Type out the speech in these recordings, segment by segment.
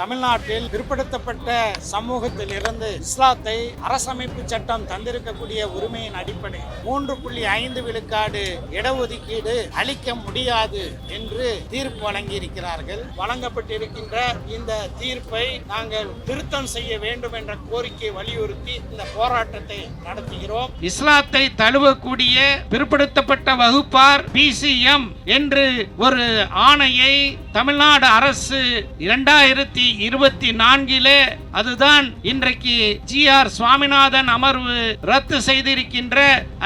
தமிழ்நாட்டில் பிற்படுத்தப்பட்ட சமூகத்தில் இருந்து இஸ்லாத்தை அரசமைப்பு சட்டம் தந்திருக்கக்கூடிய உரிமையின் அடிப்படை 3.5 விழுக்காடு இடஒதுக்கீடு அளிக்க முடியாது என்று தீர்ப்பு வழங்கியிருக்கிறார்கள். வழங்கப்பட்டிருக்கின்ற இந்த தீர்ப்பை நாங்கள் திருத்தம் செய்ய வேண்டும் என்ற கோரிக்கையை வலியுறுத்தி இந்த போராட்டத்தை நடத்துகிறோம். இஸ்லாத்தை தழுவக்கூடிய பிற்படுத்தப்பட்ட வகுப்பார் PCM என்று ஒரு ஆணையை தமிழ்நாடு அரசு 2024 அதுதான் இன்றைக்கு GR சுவாமிநாதன் அமர்வு ரத்து செய்திருக்கின்ற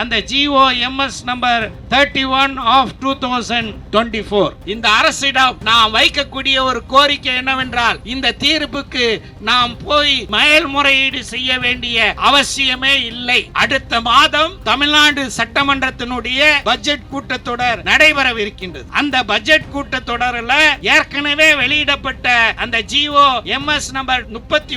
அந்த GOMS நம்பர் 31 of 2024. இந்த அரசிடம் நாம் வைக்கக்கூடிய ஒரு கோரிக்கை என்னவென்றால், இந்த தீர்ப்புக்கு நாம் போய் மேல்முறையீடு செய்ய வேண்டிய அவசியமே இல்லை. அடுத்த மாதம் தமிழ்நாடு சட்டமன்றத்தினுடைய பட்ஜெட் கூட்டத்தொடர் நடைபெறவிருக்கின்றது. அந்த பட்ஜெட் கூட்டத்தொடரில் ஏற்கனவே வெளியிடப்பட்ட அந்த GOMS நம்பர் 31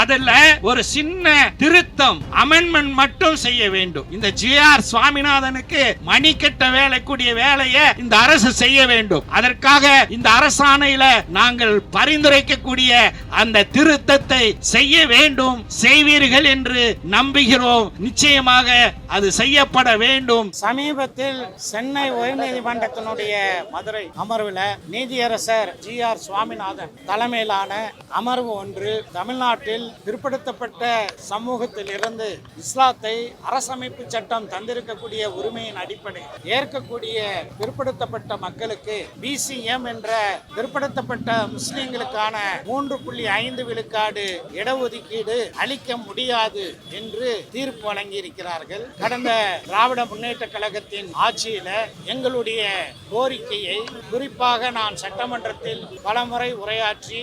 அதுல ஒரு சின்ன திருத்தம் அமெண்ட்மெண்ட் மட்டும் செய்ய வேண்டும். இந்த GR சுவாமிநாதனுக்கு மணிக்கட்ட வேலைக்கூடிய வேலையை இந்த அரசு செய்ய வேண்டும். அதற்காக இந்த அரசாணையில நாங்கள் பரிந்துரைக்கக்கூடிய அந்த திருத்தத்தை செய்ய வேண்டும், செய்வீர்கள் என்று நம்புகிறோம். நிச்சயமாக அது செய்யப்பட வேண்டும். சமீபத்தில் சென்னை உயர்நீதிமன்றத்தினுடைய மதுரை அமர்வில் நீதியரசர் GR சுவாமிநாதன் தலைமையிலான அமர்வு ஒன்று தமிழ்நாட்டில் பிற்படுத்தப்பட்ட சமூகத்தில் இருந்து இஸ்லாத்தை அரசமைப்பு சட்டம் தந்திருக்கக்கூடிய உரிமையின் அடிப்படை ஏற்கக்கூடிய பிற்படுத்தப்பட்ட மக்களுக்கு BCM என்ற பிற்படுத்தப்பட்ட முஸ்லிம்களுக்கான 3.5 விழுக்காடு இடஒதுக்கீடு அளிக்க முடியாது என்று தீர்ப்பு வழங்கியிருக்கிறார்கள். கடந்த திராவிட முன்னேற்ற கழகத்தின் ஆட்சியில எங்களுடைய கோரிக்கையை குறிப்பாக நான் சட்டமன்றத்தில் பலமுறை உரையாற்றி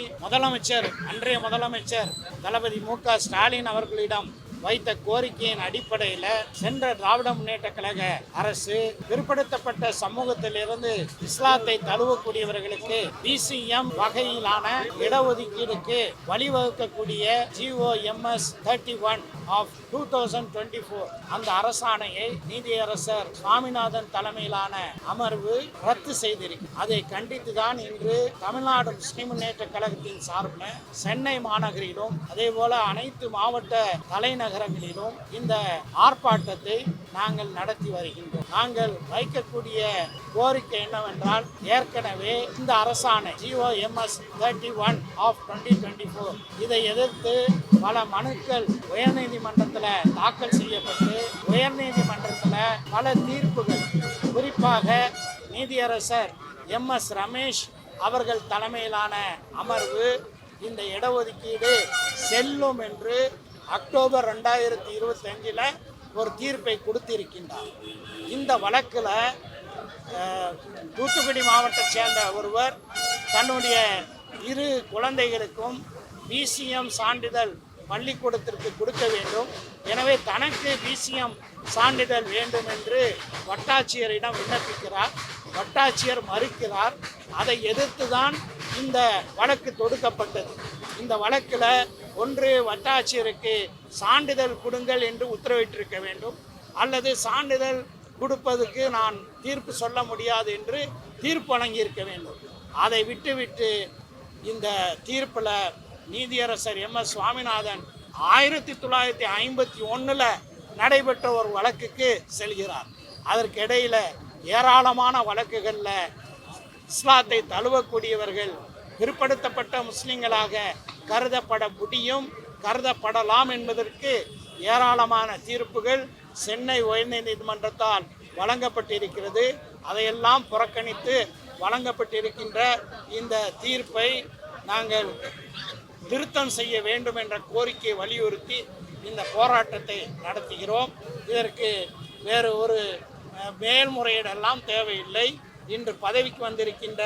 அன்றைய முதலமைச்சர் தளபதி MK ஸ்டாலின் அவர்களிடம் வைத்த கோரிக்கையின் அடிப்படையில் சென்ற திராவிட முன்னேற்ற கழக அரசு பிற்படுத்தப்பட்ட சமூகத்தில் இருந்து இஸ்லாத்தை தழுவக்கூடியவர்களுக்கு BCM வகையிலான இடஒதுக்கீடுக்கு வழிவகுக்கக்கூடிய GOMS 31 of 2024 அந்த அரசாணையை நீதியரசர் சுவாமிநாதன் தலைமையிலான அமர்வு ரத்து செய்திருக்கிறது. அதை கண்டித்துதான் இன்று தமிழ்நாடு முஸ்லிம் முன்னேற்ற கழகத்தின் சார்பில் சென்னை மாநகரிலும் அதே போல அனைத்து மாவட்ட தலைநகரங்களிலும் இந்த ஆர்ப்பாட்டத்தை நாங்கள் நடத்தி வருகின்றோம். நாங்கள் வைக்கக்கூடிய கோரிக்கை என்னவென்றால், ஏற்கனவே இந்த அரசாணை GOMS 31 of 2024 இதை எதிர்த்து பல மனுக்கள் உயர்நீதிமன்றத்தில் தாக்கல் செய்யப்பட்டு உயர்நீதிமன்றத்தில் பல தீர்ப்புகள், குறிப்பாக நீதியரசர் MS ரமேஷ் அவர்கள் தலைமையிலான அமர்வு இந்த இடஒதுக்கீடு செல்லும் என்று அக்டோபர் 2025 ஒரு தீர்ப்பை கொடுத்திருக்கின்றார். இந்த வழக்கில் தூத்துக்குடி மாவட்டத்தை சேர்ந்த ஒருவர் தன்னுடைய 2 குழந்தைகளுக்கும் BCM சான்றிதழ் பள்ளிக்கூடத்திற்கு கொடுக்க வேண்டும், எனவே தனக்கு BCM சான்றிதழ் வேண்டும் என்று வட்டாட்சியரிடம் விண்ணப்பிக்கிறார். வட்டாட்சியர் மறுக்கிறார். அதை எதிர்த்து தான் இந்த வழக்கு தொடுக்கப்பட்டது. இந்த வழக்கில் ஒன்று வட்டாட்சியருக்கு சான்றிதழ் கொடுங்கள் என்று உத்தரவிட்டிருக்க வேண்டும், அல்லது சான்றிதழ் கொடுப்பதற்கு நான் தீர்ப்பு சொல்ல முடியாது என்று தீர்ப்பு வழங்கியிருக்க வேண்டும். அதை விட்டுவிட்டு இந்த தீர்ப்பில் நீதியரசர் MS சுவாமிநாதன் 1951 நடைபெற்ற ஒரு வழக்குக்கு செல்கிறார். அதற்கிடையில் ஏராளமான வழக்குகளில் இஸ்லாத்தை தழுவக்கூடியவர்கள் பிற்படுத்தப்பட்ட முஸ்லிம்களாக கருதப்பட முடியும், கருதப்படலாம் என்பதற்கு ஏராளமான தீர்ப்புகள் சென்னை உயர்நீதிமன்றத்தால் வழங்கப்பட்டிருக்கிறது. அதையெல்லாம் புறக்கணித்து வழங்கப்பட்டிருக்கின்ற இந்த தீர்ப்பை நாங்கள் திருத்தம் செய்ய வேண்டும் என்ற கோரிக்கையை வலியுறுத்தி இந்த போராட்டத்தை நடத்துகிறோம். இதற்கு வேறு ஒரு மேல்முறையீடெல்லாம் தேவையில்லை. இன்று பதவிக்கு வந்திருக்கின்ற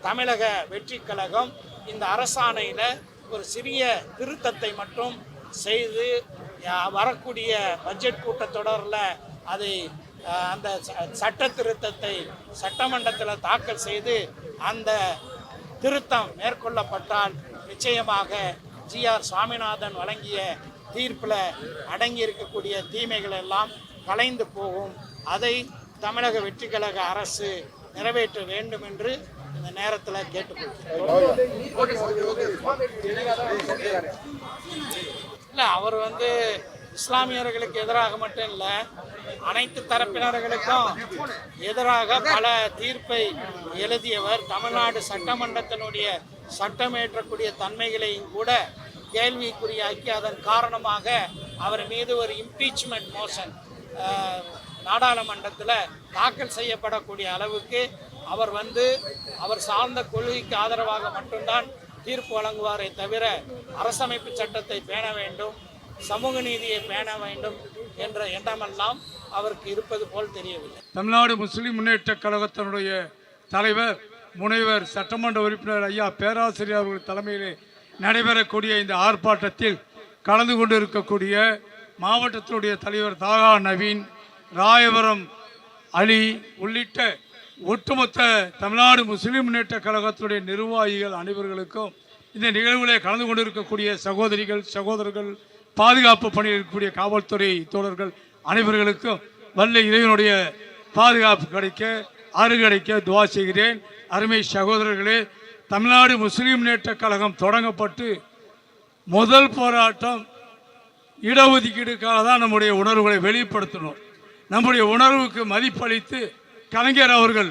தமிழக வெற்றி கழகம் இந்த அரசாணையில் ஒரு சிறிய திருத்தத்தை மட்டும் செய்து வரக்கூடிய பட்ஜெட் கூட்டத்தொடரில் அதை அந்த சட்ட திருத்தத்தை சட்டமன்றத்தில் தாக்கல் செய்து அந்த திருத்தம் மேற்கொள்ளப்பட்டால் நிச்சயமாக GR சுவாமிநாதன் வழங்கிய தீர்ப்பில் அடங்கியிருக்கக்கூடிய தீமைகள் எல்லாம் கலைந்து போகும். அதை தமிழக வெற்றி கழக அரசு நிறைவேற்ற வேண்டும் என்று இந்த நேரத்தில் கேட்டுக்கொள்கிறேன். இல்லை, அவர் இஸ்லாமியர்களுக்கு எதிராக மட்டும் இல்லை, அனைத்து தரப்பினர்களுக்கும் எதிராக பல தீர்ப்பை எழுதியவர். தமிழ்நாடு சட்டமன்றத்தினுடைய சட்டமேற்றக்கூடிய தன்மைகளையும் கூட கேள்விக்குறியாக்கி அதன் காரணமாக அவர் மீது ஒரு இம்பீச்மெண்ட் மோஷன் நாடாளுமன்றத்தில் தாக்கல் செய்யப்படக்கூடிய அளவுக்கு அவர் அவர் சார்ந்த கொள்கைக்கு ஆதரவாக மட்டும்தான் தீர்ப்பு வழங்குவாரே தவிர அரசமைப்பு சட்டத்தை பேண வேண்டும், சமூக நீதியை பேண வேண்டும் என்ற எண்ணமெல்லாம் அவருக்கு இருப்பது போல் தெரியவில்லை. தமிழ்நாடு முஸ்லிம் முன்னேற்ற கழகத்தினுடைய தலைவர் முனைவர் சட்டமன்ற உறுப்பினர் ஐயா பேராசிரியர் அவர்கள் தலைமையிலே நடைபெறக்கூடிய இந்த ஆர்ப்பாட்டத்தில் கலந்து கொண்டிருக்கக்கூடிய மாவட்டத்தினுடைய தலைவர் தாகா நவீன், ராயபுரம் அலி உள்ளிட்ட ஒட்டுமொத்த தமிழ்நாடு முஸ்லிம் முன்னேற்ற கழகத்தினுடைய நிர்வாகிகள் அனைவர்களுக்கும், இந்த நிகழ்வுகளை கலந்து கொண்டிருக்கக்கூடிய சகோதரிகள் சகோதரர்கள், பாதுகாப்பு பணியில் இருக்கக்கூடிய காவல்துறை தோழர்கள் அனைவர்களுக்கும் வல்ல இறைவனுடைய பாதுகாப்பு கிடைக்க கிடைக்க துவா செய்கிறேன். அருமை சகோதரர்களே, தமிழ்நாடு முஸ்லிம் முன்னேற்ற கழகம் தொடங்கப்பட்டு முதல் போராட்டம் இடஒதுக்கீடுக்காக தான் நம்முடைய உணர்வுகளை வெளிப்படுத்தணும். நம்முடைய உணர்வுக்கு மதிப்பளித்து கலைஞர் அவர்கள்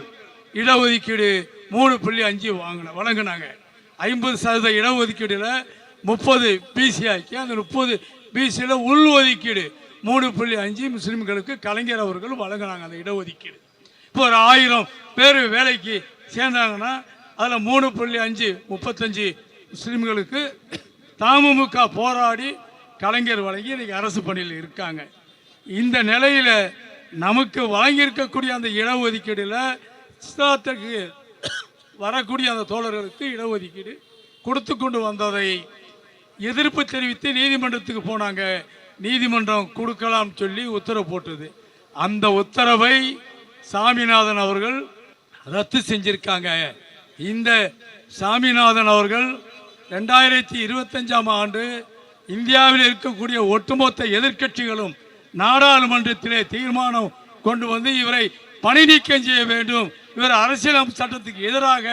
இடஒதுக்கீடு 3.5 வழங்கினாங்க. 50% இடஒதுக்கீடுல 30 பிசி ஆக்கி அந்த 30 பிசியில் உள்ஒதுக்கீடு 3.5 முஸ்லிம்களுக்கு கலைஞர் அவர்கள் வழங்கினாங்க. அந்த இடஒதுக்கீடு இப்போ ஒரு 1000 பேர் வேலைக்கு சேர்ந்தாங்கன்னா அதில் 3.5 35 முஸ்லிம்களுக்கு தமுமுக போராடி கலைஞர் வழங்கி இன்னைக்கு அரசு பணியில் இருக்காங்க. இந்த நிலையில் நமக்கு வழங்கியிருக்கக்கூடிய அந்த இடஒதுக்கீடுல இஸ்லாத்துக்கு வரக்கூடிய அந்த தோழர்களுக்கு இடஒதுக்கீடு கொடுத்து கொண்டு வந்ததை எதிர்ப்பு தெரிவித்து நீதிமன்றத்துக்கு போனாங்க. நீதிமன்றம் கொடுக்கலாம் சொல்லி உத்தரவு போட்டது. அந்த உத்தரவை சாமிநாதன் அவர்கள் ரத்து செஞ்சிருக்காங்க. இந்த சாமிநாதன் அவர்கள் 2025ஆம் ஆண்டு இந்தியாவில் இருக்கக்கூடிய ஒட்டுமொத்த எதிர்க்கட்சிகளும் நாடாளுமன்றத்திலே தீர்மானம் கொண்டு வந்து இவரை பணி நீக்கம் செய்ய வேண்டும், இவர் அரசியலமைப்பு சட்டத்துக்கு எதிராக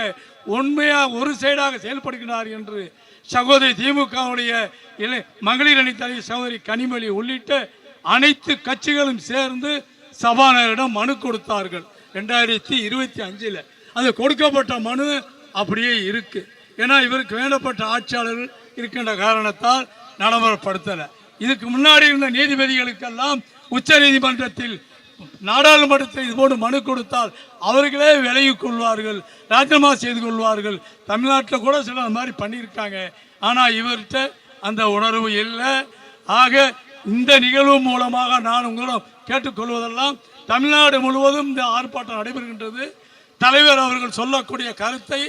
உண்மையாக ஒரு சைடாக செயல்படுகிறார் என்று சகோதரி திமுகவுடைய மகளிர் அணி தலைவர் சகோதரி கனிமொழி உள்ளிட்ட அனைத்து கட்சிகளும் சேர்ந்து சபாநாயகரிடம் மனு கொடுத்தார்கள் 2025. அது கொடுக்கப்பட்ட மனு அப்படியே இருக்கு. ஏன்னா இவருக்கு வேண்டப்பட்ட ஆட்சியாளர்கள் இருக்கின்ற காரணத்தால் நடைமுறைப்படுத்தலை. இதுக்கு முன்னாடி இருந்த நீதிபதிகளுக்கெல்லாம் உச்ச நீதிமன்றத்தில் நாடாளுமன்றத்தில் இதுபோன்று மனு கொடுத்தால் அவர்களே விலகிக் கொள்வார்கள், ராஜினாமா செய்து கொள்வார்கள். தமிழ்நாட்டில் கூட சில அந்த மாதிரி பண்ணியிருக்காங்க. ஆனால் இவர்கிட்ட அந்த உணர்வு இல்லை. ஆக இந்த நிகழ்வு மூலமாக நான் உங்களிடம் கேட்டுக்கொள்வதெல்லாம், தமிழ்நாடு முழுவதும் இந்த ஆர்ப்பாட்டம் நடைபெறுகின்றது. தலைவர் அவர்கள் சொல்லக்கூடிய கருத்தை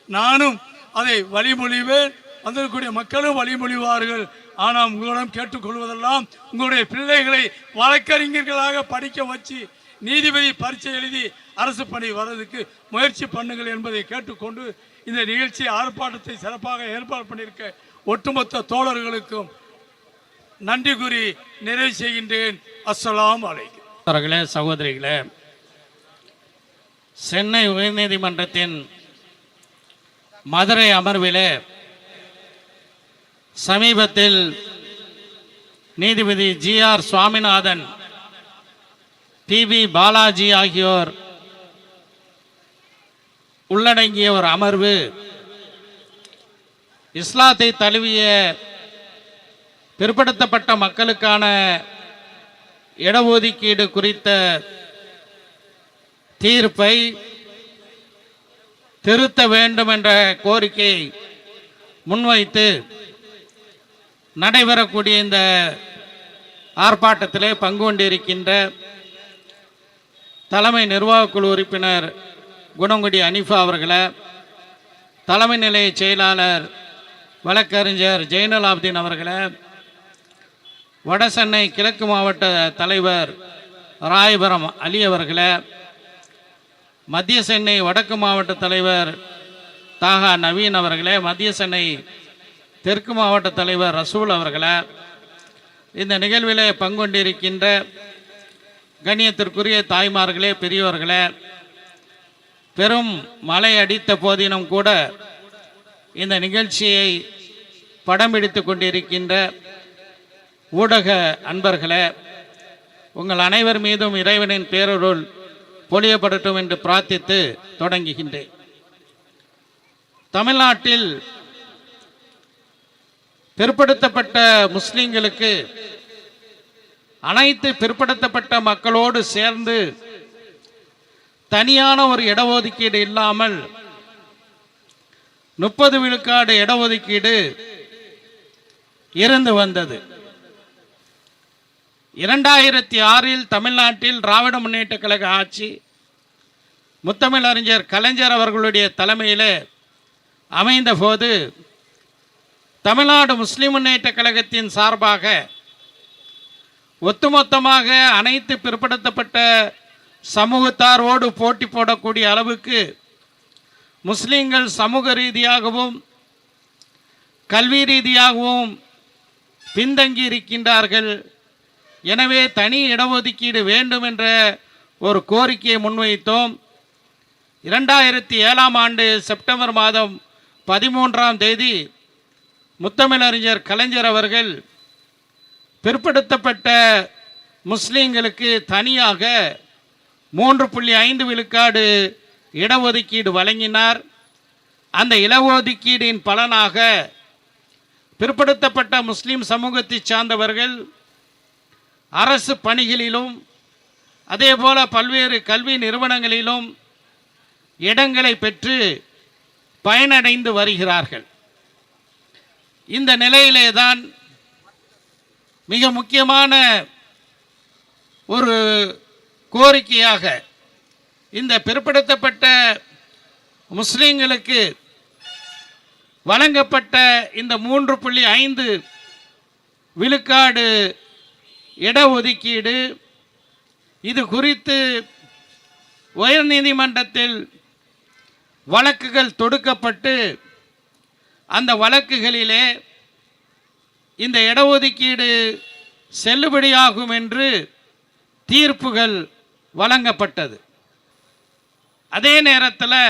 நானும் அதை வழிமொழிவேன், வந்திருக்கக்கூடிய மக்களும் வழிமொழிவார்கள். ஆனால் உங்களிடம் கேட்டுக்கொள்வதெல்லாம், உங்களுடைய பிள்ளைகளை வழக்கறிஞர்களாக படிக்க வச்சு நீதிபதி பரீட்சை எழுதி அரசு பணி வர்றதுக்கு முயற்சி பண்ணுங்கள் என்பதை கேட்டுக்கொண்டு இந்த நிகழ்ச்சி ஆர்ப்பாட்டத்தை சிறப்பாக ஏற்பாடு பண்ணியிருக்க ஒட்டுமொத்த தோழர்களுக்கும் நன்றி கூறி நிறைவு செய்கின்றேன். அஸ்ஸலாமு அலைக்கும். சகோதரர்களே, சகோதரிகளே, சென்னை உயர்நீதிமன்றத்தின் மதுரை அமர்விலே சமீபத்தில் நீதிபதி GR சுவாமிநாதன், PB பாலாஜி ஆகியோர் உள்ளடங்கிய ஒரு அமர்வு இஸ்லாத்தை தழுவிய பிற்படுத்தப்பட்ட மக்களுக்கான இடஒதுக்கீடு குறித்த தீர்ப்பை திருத்த வேண்டும் என்ற கோரிக்கையை முன்வைத்து நடைபெறக்கூடிய இந்த ஆர்ப்பாட்டத்திலே பங்கு கொண்டிருக்கின்ற தலைமை நிர்வாகக் குழு உறுப்பினர் குணங்குடி அனிஃபா அவர்களை, தலைமை நிலைய செயலாளர் வழக்கறிஞர் ஜெயினல் ஆப்தீன் அவர்களை, வடசென்னை கிழக்கு மாவட்ட தலைவர் ராயபுரம் அலி அவர்களை, மத்திய சென்னை வடக்கு மாவட்ட தலைவர் தாகா நவீன் அவர்களே, மத்திய சென்னை தெற்கு மாவட்ட தலைவர் ரசூல் அவர்களை, இந்த நிகழ்விலே பங்கொண்டிருக்கின்ற கண்ணியத்திற்குரிய தாய்மார்களே, பெரியவர்களே, பெரும் மழை அடித்த போதினும் கூட இந்த நிகழ்ச்சியை படம் பிடித்து கொண்டிருக்கின்ற ஊடக அன்பர்களே, உங்கள் அனைவர் மீதும் இறைவனின் பேரருள் பொழியப்படட்டும் என்று பிரார்த்தித்து தொடங்குகின்றேன். தமிழ்நாட்டில் பிற்படுத்தப்பட்ட முஸ்லிம்களுக்கு அனைத்து பிற்படுத்தப்பட்ட மக்களோடு சேர்ந்து தனியான ஒரு இடஒதுக்கீடு இல்லாமல் 30 விழுக்காடு இடஒதுக்கீடு இருந்து வந்தது. 2006 தமிழ்நாட்டில் திராவிட முன்னேற்ற கழக ஆட்சி முத்தமிழறிஞர் கலைஞர் அவர்களுடைய தலைமையில் அமைந்த போது தமிழ்நாடு முஸ்லிம் முன்னேற்ற கழகத்தின் சார்பாக ஒட்டுமொத்தமாக அனைத்து பிற்படுத்தப்பட்ட சமூகத்தாரோடு போட்டி போடக்கூடிய அளவுக்கு முஸ்லிம்கள் சமூக ரீதியாகவும் கல்வி ரீதியாகவும் பின்தங்கி இருக்கின்றார்கள். எனவே தனி இடஒதுக்கீடு வேண்டும் என்ற ஒரு கோரிக்கையை முன்வைத்தோம். 2007 ஆண்டு செப்டம்பர் மாதம் 13ஆம் தேதி முத்தமிழறிஞர் கலைஞர் அவர்கள் பிற்படுத்தப்பட்ட முஸ்லிம்களுக்கு தனியாக 3.5 விழுக்காடு இடஒதுக்கீடு வழங்கினார். அந்த இடஒதுக்கீடின் பலனாக பிற்படுத்தப்பட்ட முஸ்லிம் சமூகத்தை சார்ந்தவர்கள் அரசு பணிகளிலும் அதேபோல பல்வேறு கல்வி நிறுவனங்களிலும் இடங்களை பெற்று பயனடைந்து வருகிறார்கள். இந்த நிலையிலே தான் மிக முக்கியமான ஒரு கோரிக்கையாக இந்த பிற்படுத்தப்பட்ட முஸ்லிம்களுக்கு வழங்கப்பட்ட இந்த 3.5 விழுக்காடு இடஒதுக்கீடு இது குறித்து உயர்நீதிமன்றத்தில் வழக்குகள் தொடுக்கப்பட்டு அந்த வழக்குகளிலே இந்த இடஒதுக்கீடு செல்லுபடியாகும் என்று தீர்ப்புகள் வழங்கப்பட்டது. அதே நேரத்தில்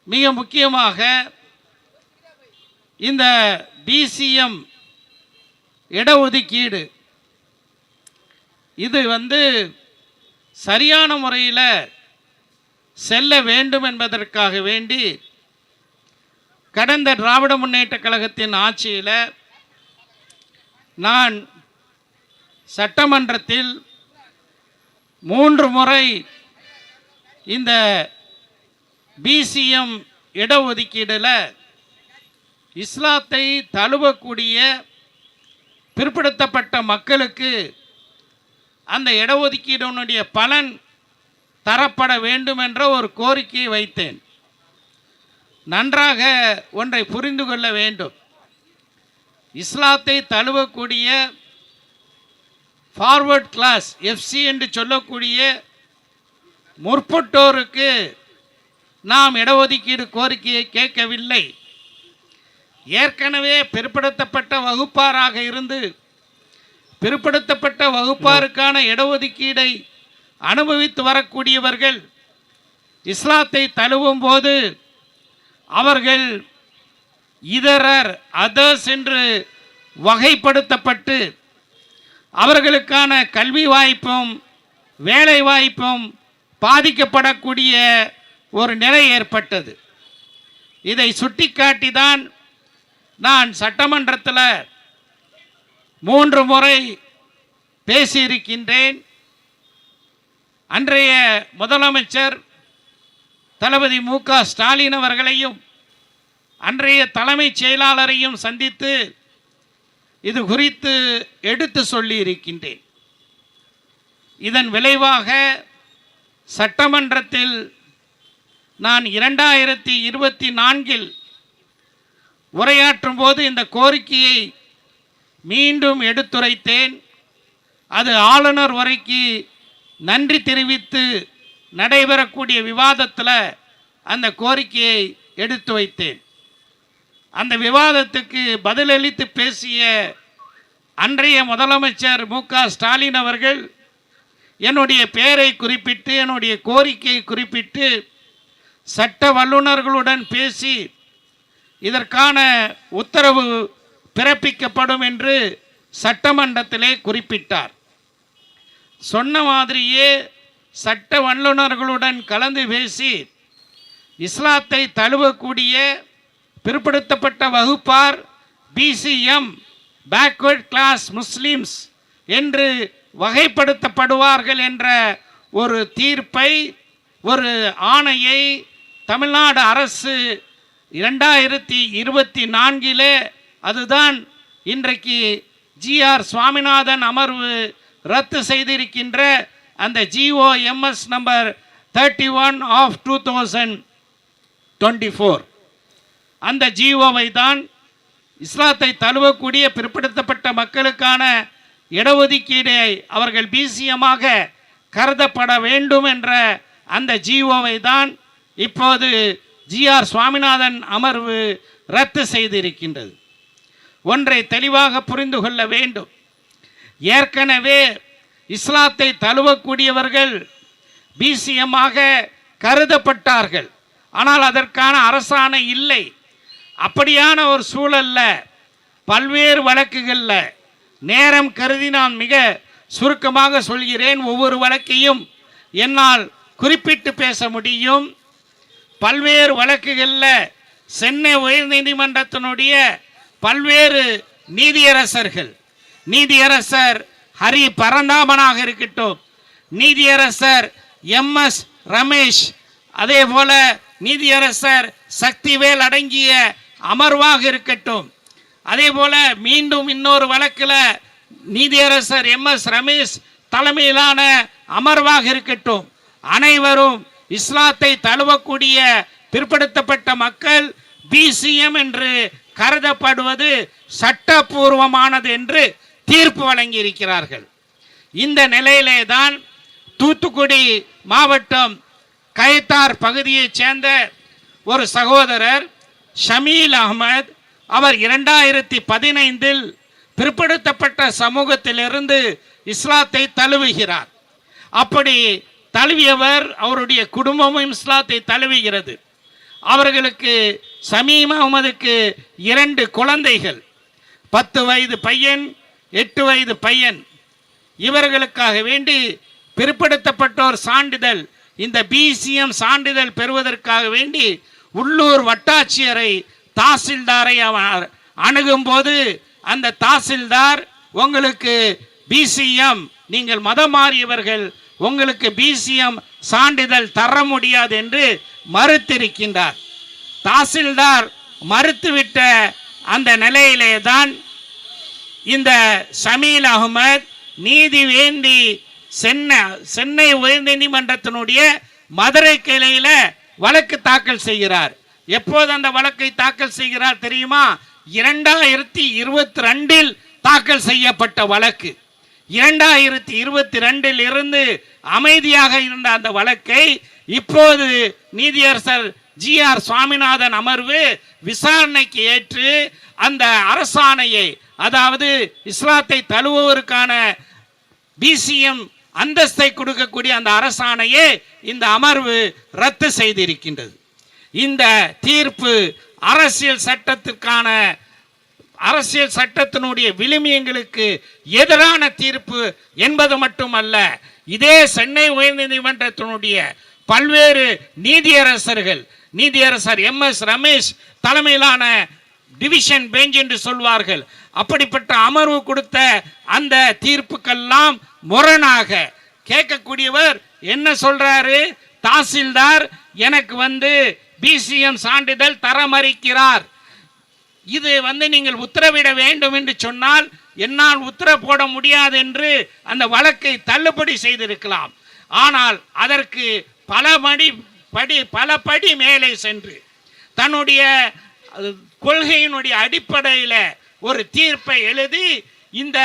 மிக முக்கியமாக இந்த பிசிஎம் இடஒதுக்கீடு இது சரியான முறையில் செல்ல வேண்டும் என்பதற்காக வேண்டி கடந்த திராவிட முன்னேற்ற கழகத்தின் ஆட்சியில் நான் சட்டமன்றத்தில் 3 முறை இந்த பிசிஎம் இடஒதுக்கீடில் இஸ்லாத்தை தழுவக்கூடிய பிற்படுத்தப்பட்ட மக்களுக்கு அந்த இடஒதுக்கீடுடைய பலன் தரப்பட வேண்டும் என்ற ஒரு கோரிக்கையை வைத்தேன். நன்றாக ஒன்றை புரிந்து கொள்ள வேண்டும். இஸ்லாத்தை தழுவக்கூடிய ஃபார்வர்ட் கிளாஸ் எஃப்சி என்று சொல்லக்கூடிய முற்பட்டோருக்கு நாம் இடஒதுக்கீடு கோரிக்கையை கேட்கவில்லை. ஏற்கனவே பிற்படுத்தப்பட்ட வகுப்பாராக இருந்து பிற்படுத்தப்பட்ட வகுப்பாருக்கான இடஒதுக்கீடை அனுபவித்து வரக்கூடியவர்கள் இஸ்லாத்தை தழுவும் போது அவர்கள் இதரர் அதர்ஸ் என்று வகைப்படுத்தப்பட்டு அவர்களுக்கான கல்வி வாய்ப்பும் வேலை வாய்ப்பும் பாதிக்கப்படக்கூடிய ஒரு நிலை ஏற்பட்டது. இதை சுட்டிக்காட்டி தான் நான் சட்டமன்றத்தில் 3 முறை பேசியிருக்கின்றேன். அன்றைய முதலமைச்சர் தளபதி மு.க. ஸ்டாலின் அவர்களையும் அன்றைய தலைமைச் செயலாளரையும் சந்தித்து இது குறித்து எடுத்து சொல்லி இருக்கின்றேன். இதன் விளைவாக சட்டமன்றத்தில் நான் 2024 உரையாற்றும் போது இந்த கோரிக்கையை மீண்டும் எடுத்துரைத்தேன். அது ஆளுநர் வரைக்கு நன்றி தெரிவித்து நடைபெறக்கூடிய விவாதத்தில் அந்த கோரிக்கையை எடுத்து வைத்தேன். அந்த விவாதத்துக்கு பதிலளித்து பேசிய அன்றைய முதலமைச்சர் மு.க. ஸ்டாலின் அவர்கள் என்னுடைய பெயரை குறிப்பிட்டு என்னுடைய கோரிக்கையை குறிப்பிட்டு சட்ட வல்லுநர்களுடன் பேசி இதற்கான உத்தரவு பிறப்பிக்கப்படும் என்று சட்டமன்றத்திலே குறிப்பிட்டார். சொன்ன மாதிரியே சட்ட வல்லுநர்களுடன் கலந்து பேசி இஸ்லாத்தை தழுவக்கூடிய பிற்படுத்தப்பட்ட வகுப்பார் பிசிஎம் பேக்வர்ட் கிளாஸ் முஸ்லிம்ஸ் என்று வகைப்படுத்தப்படுவார்கள் என்ற ஒரு தீர்ப்பை, ஒரு ஆணையை தமிழ்நாடு அரசு 2024 அதுதான் இன்றைக்கு ஜிஆர் சுவாமிநாதன் அமர்வு ரத்து செய்திருக்கின்ற அந்த GOMS நம்பர் 31 ஆஃப் 2024 அந்த ஜிஓவை தான் இஸ்லாத்தை தழுவக்கூடிய பிற்படுத்தப்பட்ட மக்களுக்கான இடஒதுக்கீடை அவர்கள் பிசிஎமாக கருதப்பட வேண்டும் என்ற அந்த ஜிஓவை தான் இப்போது ஜிஆர் சுவாமிநாதன் அமர்வு ரத்து செய்திருக்கின்றது. ஒன்றை தெளிவாக புரிந்து கொள்ள வேண்டும். ஏற்கனவே இஸ்லாத்தை தழுவக்கூடியவர்கள் பிசிஎமாக கருதப்பட்டார்கள். ஆனால் அதற்கான அரசாணை இல்லை. அப்படியான ஒரு சூழல்ல பல்வேறு வழக்குகளில் நேரம் கருதி நான் மிக சுருக்கமாக சொல்கிறேன். ஒவ்வொரு வழக்கையும் என்னால் குறிப்பிட்டு பேச முடியும். பல்வேறு வழக்குகளில் சென்னை உயர்நீதிமன்றத்தினுடைய பல்வேறு நீதியரசர்கள், நீதியரசர் ஹரி பரந்தாமனாக இருக்கட்டும், நீதியரசர் MS ரமேஷ், அதே போல நீதியரசர் சக்திவேல் அடங்கிய அமர்வாக இருக்கட்டும், அதே போல மீண்டும் இன்னொரு வழக்கில் நீதியரசர் MS ரமேஷ் தலைமையிலான அமர்வாக இருக்கட்டும், அனைவரும் இஸ்லாத்தை தழுவக்கூடிய பிற்படுத்தப்பட்ட மக்கள் பிசிஎம் என்று கருதப்படுவது சட்டபூர்வமானது என்று தீர்ப்பு வழங்கியிருக்கிறார்கள். இந்த நிலையிலே தான் தூத்துக்குடி மாவட்டம் கயத்தார் பகுதியைச் சேர்ந்த ஒரு சகோதரர் ஷமீல் அகமது, அவர் 2015 பிற்படுத்தப்பட்ட சமூகத்திலிருந்து இஸ்லாத்தை தழுவுகிறார். அப்படி தழுவியவர், அவருடைய குடும்பமும் இஸ்லாத்தை தழுவுகிறது. அவர்களுக்கு ஷமீம் அகமதுக்கு 2 குழந்தைகள், 10 வயது பையன், 8 வயது பையன். இவர்களுக்காக வேண்டி பிற்படுத்தப்பட்டோர் சான்றிதழ், இந்த பிசிஎம் சான்றிதழ் பெறுவதற்காக வேண்டி உள்ளூர் வட்டாட்சியரை, தாசில்தாரை அவர் அணுகும்போது அந்த தாசில்தார் உங்களுக்கு பிசிஎம், நீங்கள் மதம் மாறியவர்கள், உங்களுக்கு பிசிஎம் சான்றிதழ் தர முடியாது என்று மறுத்திருக்கின்றார். தாசில்தார் மறுத்துவிட்ட அந்த நிலையிலே இந்த ஷமீல் அகமது நீதி வேண்டி சென்னை உயர்நீதிமன்றத்தினுடைய மதுரை கிளையில் வழக்கு தாக்கல் செய்கிறார். எப்போது அந்த வழக்கை தாக்கல் செய்கிறார் தெரியுமா? 2022 தாக்கல் செய்யப்பட்ட வழக்கு. 2022 இருந்து அமைதியாக இருந்த அந்த வழக்கை இப்போது நீதியரசர் ஜிஆர் சுவாமிநாதன் அமர்வு விசாரணைக்கு ஏற்று அந்த அரசாணையை, அதாவது இஸ்லாத்தை தழுவுவதற்கான பிசிஎம் அந்தஸ்தை கொடுக்கக்கூடிய அந்த அரசாணையை இந்த அமர்வு ரத்து செய்திருக்கின்றது. இந்த தீர்ப்பு அரசியல் சட்டத்தினுடைய விழுமியங்களுக்கு எதிரான தீர்ப்பு என்பது மட்டுமல்ல, இதே சென்னை உயர்நீதிமன்றத்தினுடைய பல்வேறு நீதியரசர்கள், நீதியரசர் MS ரமேஷ் தலைமையிலான டிவிஷன் பெஞ்ச் என்று சொல்வார்கள், அப்படிப்பட்ட அமர்வு கொடுத்த அந்த தீர்ப்புக்கெல்லாம் முரணாக கேட்கக்கூடியவர் என்ன சொல்றாரு? தாசில்தார் எனக்கு பிசிஎம் சான்றிதழ் தர மறுக்கிறார். இது நீங்கள் உத்தரவிட வேண்டும் என்று சொன்னால் என்னால் உத்தரவு போட முடியாது என்று அந்த வழக்கை தள்ளுபடி செய்திருக்கலாம். ஆனால் அதற்கு பல படி மேலே சென்று தன்னுடைய கொள்கையினுடைய அடிப்படையில் ஒரு தீர்ப்பை எழுதி இந்த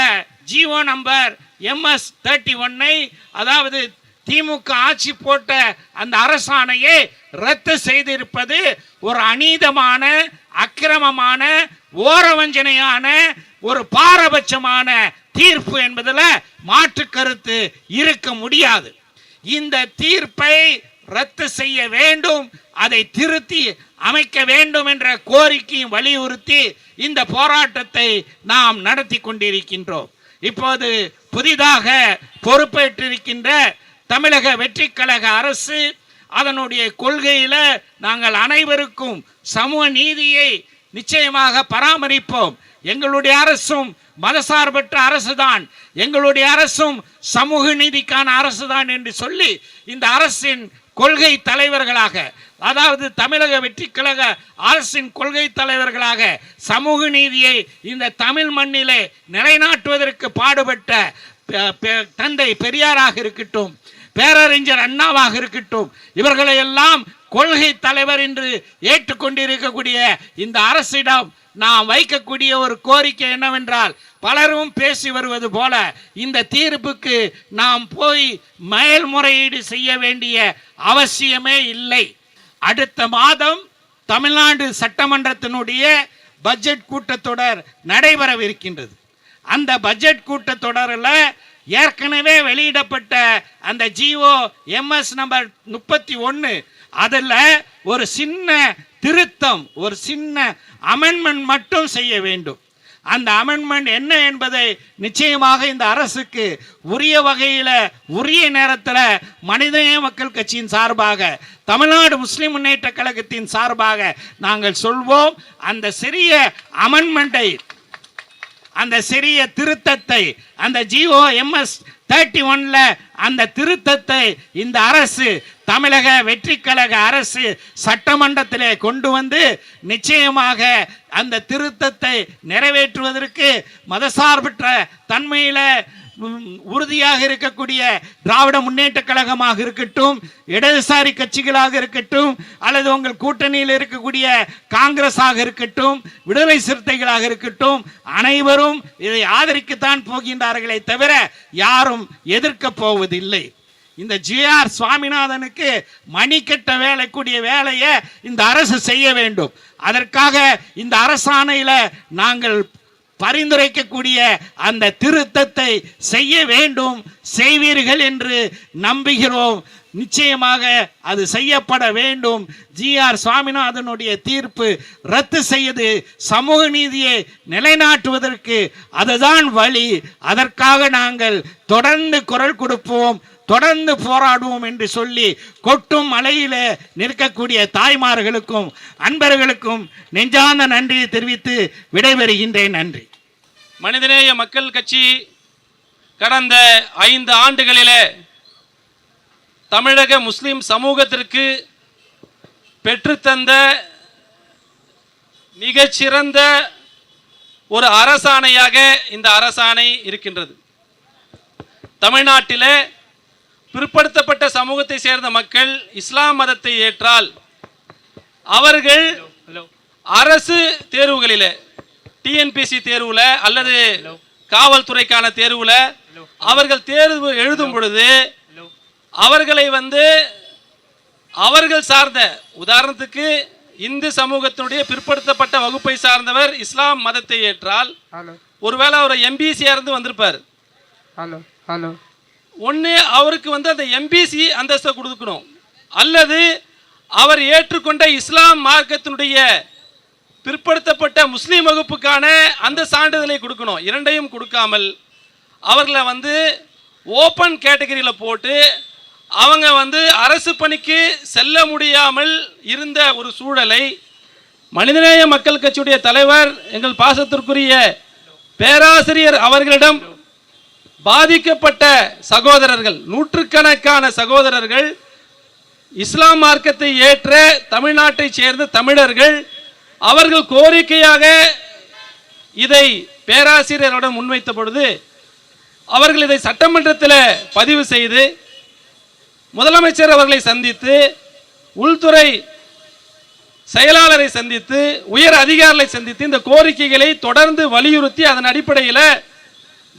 GO நம்பர் MS 31 அதாவது திமுக ஆட்சி போட்ட அந்த அரசாணையை ரத்து செய்திருப்பது ஒரு அநீதமான அக்கிரமமான, ஓரவஞ்சனையான, ஒரு பாரபட்சமான தீர்ப்பு என்பதில் மாற்று கருத்து இருக்க முடியாது. இந்த தீர்ப்பை ரத்து செய்ய வேண்டும், அதை திருத்தி அமைக்க வேண்டும் என்ற கோரிக்கையும் வலியுறுத்தி இந்த போராட்டத்தை நாம் நடத்தி கொண்டிருக்கின்றோம். இப்போது புதிதாக பொறுப்பேற்றிருக்கின்ற தமிழக வெற்றி கழக அரசு அதனுடைய கொள்கையில நாங்கள் அனைவருக்கும் சமூக நீதியை நிச்சயமாக பராமரிப்போம். எங்களுடைய அரசும் மதசார்பற்ற அரசுதான், எங்களுடைய அரசும் சமூக நீதிக்கான அரசுதான் என்று சொல்லி இந்த அரசின் கொள்கை தலைவர்களாக, அதாவது தமிழக வெற்றி கழக அரசின் கொள்கை தலைவர்களாக சமூக நீதியை இந்த தமிழ் மண்ணிலே நிலைநாட்டுவதற்கு பாடுபட்ட தந்தை பெரியாராக இருக்கட்டும், பேரறிஞர் அண்ணாவாக இருக்கட்டும், இவர்களை எல்லாம் கொள்கை தலைவர் என்று ஏற்றுக்கொண்டிருக்கக்கூடிய இந்த அரசிடம் நாம் வைக்கக்கூடிய ஒரு கோரிக்கை என்னவென்றால், பலரும் பேசி வருவது போல இந்த தீர்ப்புக்கு நாம் போய் மேல்முறையீடு செய்ய வேண்டிய அவசியமே இல்லை. அடுத்த மாதம் தமிழ்நாடு சட்டமன்றத்தினுடைய பட்ஜெட் கூட்டத்தொடர் நடைபெறவிருக்கின்றது. அந்த பட்ஜெட் கூட்டத்தொடரில் ஏற்கனவே வெளியிடப்பட்ட அந்த GOMS நம்பர் 31 அதில் ஒரு சின்ன திருத்தம், ஒரு சின்ன அமெண்ட்மெண்ட் மட்டும் செய்ய வேண்டும். அந்த அமெண்ட்மெண்ட் என்ன என்பதை நிச்சயமாக இந்த அரசுக்கு உரிய வகையில் உரிய நேரத்தில் மனிதநேய மக்கள் கட்சியின் சார்பாக, தமிழ்நாடு முஸ்லிம் முன்னேற்ற கழகத்தின் சார்பாக நாங்கள் சொல்வோம். அந்த சிறிய அமெண்ட்மெண்ட்டை, அந்த சிறிய திருத்தத்தை, அந்த GOMS 31 அந்த திருத்தத்தை இந்த அரசு, தமிழக வெற்றி கழக அரசு சட்டமன்றத்திலே கொண்டு வந்து நிச்சயமாக அந்த திருத்தத்தை நிறைவேற்றுவதற்கு மதசார்பற்ற தன்மையில உறுதியாக இருக்கக்கூடிய திராவிட முன்னேற்ற கழகமாக இருக்கட்டும், இடதுசாரி கட்சிகளாக இருக்கட்டும், அல்லது உங்கள் கூட்டணியில் இருக்கக்கூடிய காங்கிரஸாக இருக்கட்டும், விடுதலை சிறுத்தைகளாக இருக்கட்டும், அனைவரும் இதை ஆதரிக்கத்தான் போகின்றார்களே தவிர யாரும் எதிர்க்க போவதில்லை. இந்த GR சுவாமிநாதனுக்கு மணிக்கட்ட வேலைக்கூடிய வேலையை இந்த அரசு செய்ய வேண்டும். அதற்காக இந்த அரசாணையில நாங்கள் பரிந்துரைக்கக்கூடிய அந்த திருத்தத்தை செய்ய வேண்டும், செய்வீர்கள் என்று நம்புகிறோம். நிச்சயமாக அது செய்யப்பட வேண்டும். GR சுவாமிநாதனுடைய தீர்ப்பு ரத்து செய்து சமூக நீதியை நிலைநாட்டுவதற்கு அதுதான் வழி. அதற்காக நாங்கள் தொடர்ந்து குரல் கொடுப்போம், தொடர்ந்து போராடுவோம் என்று சொல்லி கொட்டும் மலையில நிற்கக்கூடிய தாய்மார்களுக்கும் அன்பர்களுக்கும் நெஞ்சார்ந்த நன்றியை தெரிவித்து விடைபெறுகின்றேன். நன்றி. மனிதநேய மக்கள் கட்சி கடந்த 5 ஆண்டுகளிலே தமிழக முஸ்லிம் சமூகத்திற்கு பெற்றுத்தந்த மிகச்சிறந்த ஒரு அரசாணையாக இந்த அரசாணை இருக்கின்றது. தமிழ்நாட்டிலே பிற்படுத்தப்பட்ட சமூகத்தை சேர்ந்த மக்கள் இஸ்லாம் மதத்தை ஏற்றால் அவர்கள் அரசு தேர்வுகளில், TNPSC தேர்வுல அல்லது காவல்துறைக்கான தேர்வுல அவர்கள் தேர்வு எழுதும் பொழுது அவர்களை அவர்கள் சார்ந்த, உதாரணத்துக்கு இந்து சமூகத்தினுடைய பிற்படுத்தப்பட்ட வகுப்பை சார்ந்தவர் இஸ்லாம் மதத்தை ஏற்றால் ஒருவேளை அவர் MBC இருந்து வந்திருப்பார், ஒன்று அவருக்கு அந்த MBC அந்தஸ்தை கொடுக்கணும், அல்லது அவர் ஏற்றுக்கொண்ட இஸ்லாம் மார்க்கத்தினுடைய பிற்படுத்தப்பட்ட முஸ்லீம் வகுப்புக்கான அந்த சான்றிதழை கொடுக்கணும். இரண்டையும் கொடுக்காமல் அவர்களை ஓப்பன் கேட்டகரியில் போட்டு அவங்க அரசு பணிக்கு செல்ல முடியாமல் இருந்த ஒரு சூழலை மனிதநேய மக்கள் கட்சியுடைய தலைவர் எங்கள் பாசத்திற்குரிய பேராசிரியர் அவர்களிடம் பாதிக்கப்பட்ட சகோதரர்கள், நூற்றுக்கணக்கான சகோதரர்கள், இஸ்லாம் மார்க்கத்தை ஏற்ற தமிழ்நாட்டை சேர்ந்த தமிழர்கள், அவர்கள் கோரிக்கையாக இதை பேராசிரியரிடம் முன்வைத்த பொழுது அவர்கள் இதை சட்டமன்றத்தில் பதிவு செய்து முதலமைச்சர் அவர்களை சந்தித்து, உள்துறை செயலாளரை சந்தித்து, உயர் அதிகாரிகளை சந்தித்து இந்த கோரிக்கைகளை தொடர்ந்து வலியுறுத்தி அதன் அடிப்படையில்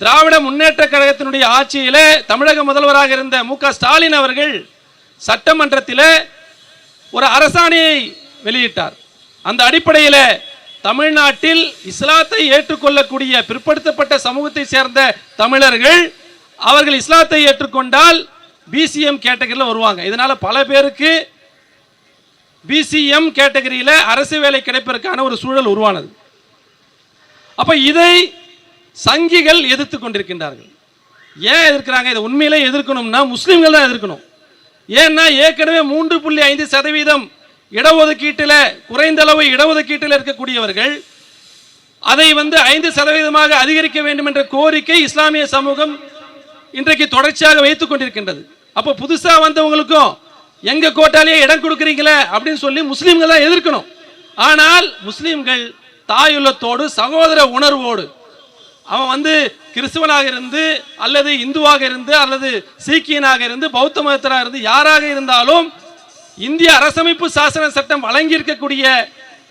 திராவிட முன்னேற்ற கழகத்தினுடைய ஆட்சியில் தமிழக முதல்வராக இருந்த MK ஸ்டாலின் அவர்கள் சட்டமன்றத்தில் ஒரு அரசாணையை வெளியிட்டார். அந்த அடிப்படையில் தமிழ்நாட்டில் இஸ்லாத்தை ஏற்றுக்கொள்ளக்கூடிய பிற்படுத்தப்பட்ட சமூகத்தை சேர்ந்த தமிழர்கள் அவர்கள் இஸ்லாத்தை ஏற்றுக்கொண்டால் பிசிஎம் கேட்டகரியில் வருவாங்க. இதனால பல பேருக்கு பிசிஎம் கேட்டகரியில் அரசு வேலை கிடைப்பதற்கான ஒரு சூழல் உருவானது. அப்ப இதை சங்கிகள் எதிர்த்து கொண்டிருக்கின்றார்கள். ஏன் எதிர்க்கிறாங்க? இதை உண்மையிலே எதிர்க்கணும்னா முஸ்லிம்கள் தான் எதிர்க்கணும். ஏன்னா ஏற்கனவே 3.5% இடஒதுக்கீட்டில் குறைந்த அளவு இடஒதுக்கீட்டில் இருக்கக்கூடியவர்கள் அதை 5% அதிகரிக்க வேண்டும் என்ற கோரிக்கை இஸ்லாமிய சமூகம் இன்றைக்கு தொடர்ச்சியாக வைத்துக் கொண்டிருக்கின்றது. அப்போ புதுசா வந்தவங்களுக்கும் எங்க கோட்டாலேயே இடம் கொடுக்குறீங்களே அப்படின்னு சொல்லி முஸ்லிம்கள் தான் எதிர்க்கணும். ஆனால் முஸ்லிம்கள் தாயுள்ளத்தோடு சகோதர உணர்வோடு அவன் கிறிஸ்துவனாக இருந்து அல்லது இந்துவாக இருந்து அல்லது சீக்கியனாக இருந்து பௌத்த மதத்தராக இருந்து யாராக இருந்தாலும் இந்திய அரசமைப்பு சாசன சட்டம் வழங்கி இருக்கக்கூடிய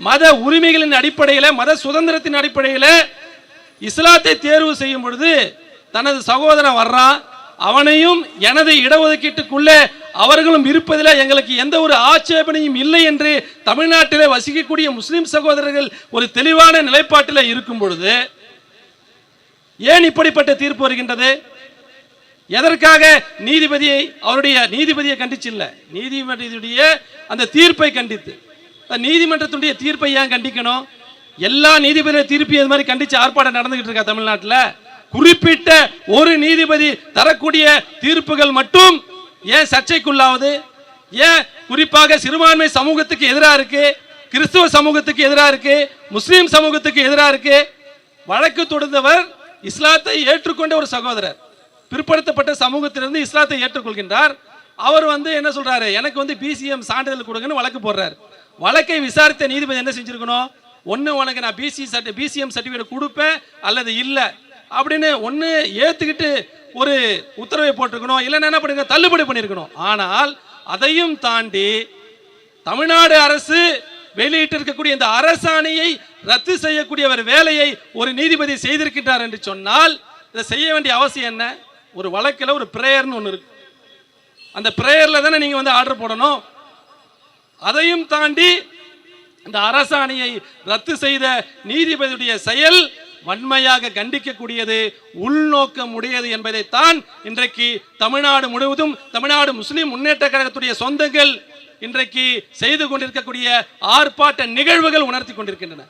மத உரிமைகளின் அடிப்படையில் மத சுதந்திரத்தின் அடிப்படையில் இஸ்லாத்தை தேர்வு செய்யும் பொழுது தனது சகோதரன் வர்றான், அவனையும் எனது இடஒதுக்கீட்டுக்குள்ளே அவர்களும் இருப்பதில் எங்களுக்கு எந்த ஒரு ஆட்சேபனையும் இல்லை என்று தமிழ்நாட்டிலே வசிக்கக்கூடிய முஸ்லிம் சகோதரர்கள் ஒரு தெளிவான நிலைப்பாட்டில் இருக்கும் பொழுது ஏன் இப்படிப்பட்ட தீர்ப்பு வருகின்றது? எதற்காக நீதிபதியை அவருடைய நீதிபதியை கண்டிச்சு இல்லை, நீதிமன்றத்துடைய அந்த தீர்ப்பை கண்டித்து. நீதிமன்றத்துடைய தீர்ப்பை ஏன் கண்டிக்கணும்? எல்லா நீதிபதியுடைய தீர்ப்பையும் இது மாதிரி கண்டிச்சு ஆர்ப்பாட்டம் நடந்துகிட்டு இருக்கா தமிழ்நாட்டில்? குறிப்பிட்ட ஒரு நீதிபதி தரக்கூடிய தீர்ப்புகள் மட்டும் ஏன் சர்ச்சைக்குள்ளாவது? ஏன் குறிப்பாக சிறுபான்மை சமூகத்துக்கு எதிராக இருக்கு, கிறிஸ்துவ சமூகத்துக்கு எதிராக இருக்கு, முஸ்லீம் சமூகத்துக்கு எதிராக இருக்கு? வழக்கு தொடுத்தவர் இஸ்லாத்தை ஏற்றுக்கொண்ட ஒரு சகோதரர் பிற்படுத்தப்பட்ட சமூகத்திலிருந்து இஸ்லாத்தை ஏற்றுக்கொள்கின்றார். அவர் என்ன சொல்றாரு, எனக்கு பிசிஎம் சான்றிதழ் கொடுங்கன்னு வழக்கு போடுறாரு. வழக்கை விசாரித்த நீதிபதி என்ன செஞ்சிருக்கணும்? ஒன்று உனக்கு நான் பிசிஎம் சர்டிஃபிகேட் கொடுப்பேன் அல்லது இல்லை அப்படின்னு ஒன்று ஏற்றுக்கிட்டு ஒரு உத்தரவை போட்டிருக்கணும், இல்லைன்னா என்ன பண்ணுங்க தள்ளுபடி பண்ணியிருக்கணும். ஆனால் அதையும் தாண்டி தமிழ்நாடு அரசு வெளியிட்டு இருக்கக்கூடிய இந்த அரசாணையை ரத்து செய்யக்கூடிய ஒரு வேலையை ஒரு நீதிபதி செய்திருக்கின்றார் என்று சொன்னால் இதை செய்ய வேண்டிய அவசியம் என்ன? ஒரு வழக்கில் ஒரு பிரேயர்னு ஒன்று இருக்கு, அந்த பிரேயர்ல தானே நீங்க ஆர்டர் போடணும். அதையும் தாண்டி இந்த அரசாணையை ரத்து செய்த நீதிபதியுடைய செயல் வன்மையாக கண்டிக்கக்கூடியது, உள்நோக்கம் உடையது என்பதைத்தான் இன்றைக்கு தமிழ்நாடு முழுவதும் தமிழ்நாடு முஸ்லிம் முன்னேற்ற கழகத்துடைய சொந்தங்கள் இன்றைக்கு செய்து கொண்டிருக்கக்கூடிய ஆர்ப்பாட்ட நிகழ்வுகள் உணர்த்தி கொண்டிருக்கின்றன.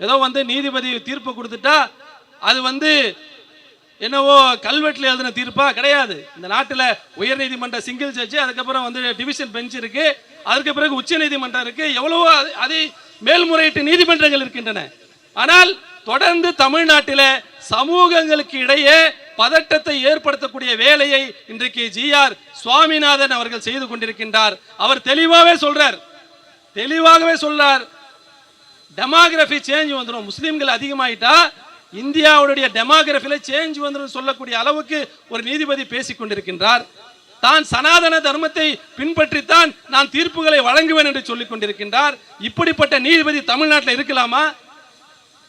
ஏதோ நீதிபதி தீர்ப்பு கொடுத்துட்டா அது என்னவோ கல்வெட்டில் எழுதின தீர்ப்பா கிடையாது. இந்த நாட்டில் உயர் நீதிமன்ற சிங்கிள் ஜட்ஜ், அதுக்கப்புறம் டிவிஷன் பெஞ்ச் இருக்கு, அதற்கு பிறகு உச்ச நீதிமன்றம் இருக்கு, எவ்வளவோ அதை மேல்முறையீட்டு நீதிமன்றங்கள் இருக்கின்றன. ஆனால் தொடர்ந்து தமிழ்நாட்டில் சமூகங்களுக்கு இடையே பதட்டத்தை ஏற்படுத்தக்கூடிய வேலையை இன்றைக்கு ஜிஆர் சுவாமிநாதன் அவர்கள் செய்து கொண்டிருக்கின்றார். அவர் தெளிவாகவே சொல்றார், டெமோகிராஃபி சேஞ்ச் வந்துடும், முஸ்லிம்கள் அதிகமாயிட்டா இந்தியாவுடைய டெமோகிராஃபில சேஞ்ச் வந்துடும் சொல்லக்கூடிய அளவுக்கு ஒரு நீதிபதி பேசிக் கொண்டிருக்கின்றார். தான் சனாதன தர்மத்தை பின்பற்றித்தான் நான் தீர்ப்புகளை வழங்குவேன் என்று சொல்லிக் கொண்டிருக்கின்றார். இப்படிப்பட்ட நீதிபதி தமிழ்நாட்டில் இருக்கலாமா?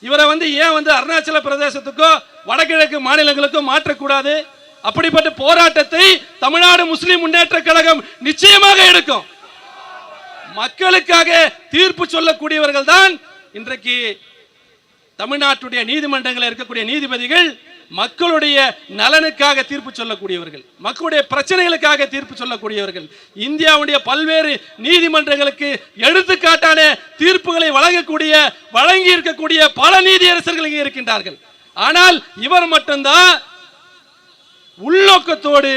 இவரை ஏன் அருணாச்சல பிரதேசத்துக்கோ வடகிழக்கு மாநிலங்களுக்கோ மாற்றக்கூடாது? அப்படிப்பட்ட போராட்டத்தை தமிழ்நாடு முஸ்லிம் முன்னேற்ற கழகம் நிச்சயமாக எடுக்கும். மக்களுக்காக தீர்ப்பு சொல்லக்கூடியவர்கள் தான் இன்றைக்கு தமிழ்நாட்டுடைய நீதிமன்றங்களில் இருக்கக்கூடிய நீதிபதிகள். மக்களுடைய நலனுக்காக தீர்ப்பு சொல்லக்கூடியவர்கள், மக்களுடைய பிரச்சனைகளுக்காக தீர்ப்பு சொல்லக்கூடியவர்கள், இந்தியாவுடைய பல்வேறு நீதிமன்றங்களுக்கு எடுத்துக்காட்டான தீர்ப்புகளை வழங்கி இருக்கக்கூடிய பல நீதியரசர்கள் இங்கே இருக்கின்றார்கள். ஆனால் இவர் மட்டும்தான் உள்நோக்கத்தோடு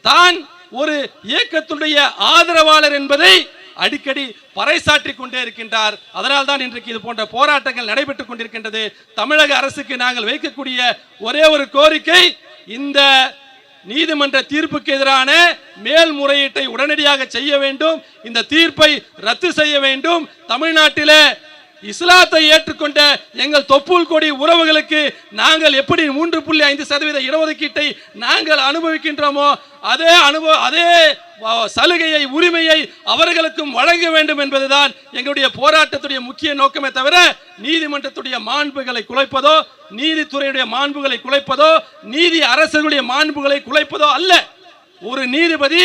தான் ஒரு இயக்கத்துடைய ஆதரவாளர் என்பதை அடிக்கடி பறைசாற்றிக் கொண்டே இருக்கின்றார். அதனால் தான் இன்றைக்கு இது போன்ற போராட்டங்கள் நடைபெற்றுக் கொண்டிருக்கின்றது. தமிழக அரசுக்கு நாங்கள் வைக்கக்கூடிய ஒரே ஒரு கோரிக்கை, இந்த நீதிமன்ற தீர்ப்புக்கு எதிரான மேல்முறையீட்டை உடனடியாக செய்ய வேண்டும், இந்த தீர்ப்பை ரத்து செய்ய வேண்டும். தமிழ்நாட்டில் இஸ்லாத்தை ஏற்றுக்கொண்ட எங்கள் தொப்புள் கொடி உறவுகளுக்கு நாங்கள் எப்படி 3.5% இடஒதுக்கீட்டை நாங்கள் அனுபவிக்கின்றோமோ அதே சலுகையை உரிமையை அவர்களுக்கும் வழங்க வேண்டும் என்பதுதான் எங்களுடைய போராட்டத்துடைய முக்கிய நோக்கமே தவிர நீதிமன்றத்துடைய மாண்புகளை குலைப்பதோ, நீதித்துறையுடைய மாண்புகளை குலைப்பதோ, நீதி அரசுடைய மாண்புகளை குலைப்பதோ அல்ல. ஒரு நீதிபதி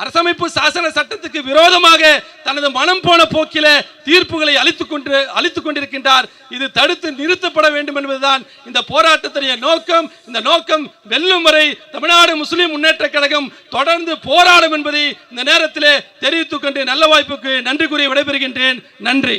அரசமைப்பு சாசன சட்டத்துக்கு விரோதமாக தனது மனம் போன போக்கில தீர்ப்புகளை அளித்துக் கொண்டிருக்கின்றார். இது தடுத்து நிறுத்தப்பட வேண்டும் என்பதுதான் இந்த போராட்டத்துடைய நோக்கம். இந்த நோக்கம் வெல்லும் வரை தமிழ்நாடு முஸ்லிம் முன்னேற்ற கழகம் தொடர்ந்து போராடும் என்பதை இந்த நேரத்திலே தெரிவித்துக் கொண்டு நல்ல வாய்ப்புக்கு நன்றி கூறி விடைபெறுகின்றேன். நன்றி.